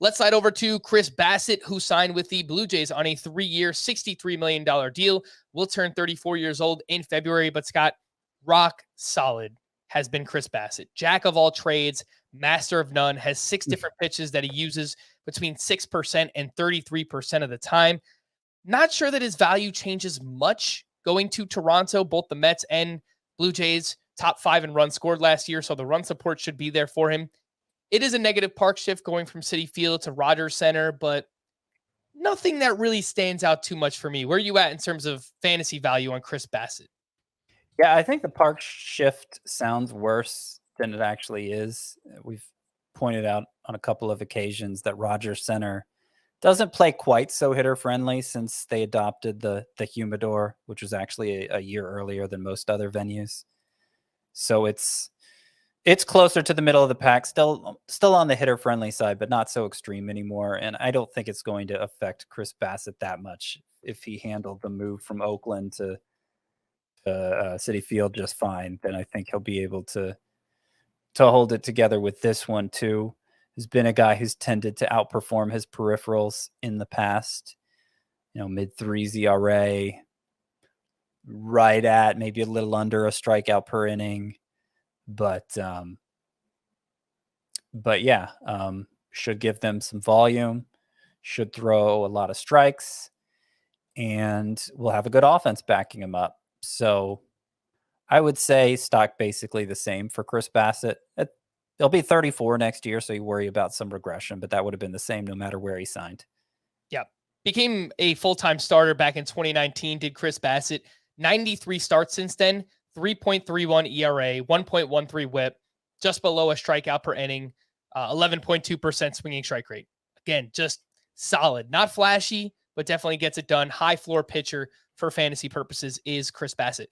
Let's slide over to Chris Bassitt, who signed with the Blue Jays on a 3-year, $63 million deal. Will turn 34 years old in February, but Scott, rock solid has been Chris Bassitt. Jack of all trades, master of none, has 6 different pitches that he uses between 6% and 33% of the time. Not sure that his value changes much going to Toronto. Both the Mets and Blue Jays top 5 in runs scored last year, so the run support should be there for him. It is a negative park shift going from Citi Field to Rogers Center, but nothing that really stands out too much for me. Where are you at in terms of fantasy value on Chris Bassitt? Yeah, I think the park shift sounds worse than it actually is. We've pointed out on a couple of occasions that Rogers Center doesn't play quite so hitter friendly since they adopted the humidor, which was actually a year earlier than most other venues. So it's closer to the middle of the pack, still on the hitter friendly side, but not so extreme anymore. And I don't think it's going to affect Chris Bassitt that much if he handled the move from Oakland to Citi Field just fine. Then I think he'll be able to hold it together with this one too. He's been a guy who's tended to outperform his peripherals in the past. Mid-3s ERA, right at maybe a little under a strikeout per inning. But yeah, should give them some volume, should throw a lot of strikes, and we'll have a good offense backing him up. So I would say stock basically the same for Chris Bassitt. He'll be 34 next year, so you worry about some regression, but that would have been the same no matter where he signed. Yeah. Became a full-time starter back in 2019, did Chris Bassitt. 93 starts since then, 3.31 ERA, 1.13 whip, just below a strikeout per inning, 11.2% swinging strike rate. Again, just solid. Not flashy, but definitely gets it done. High floor pitcher for fantasy purposes is Chris Bassitt.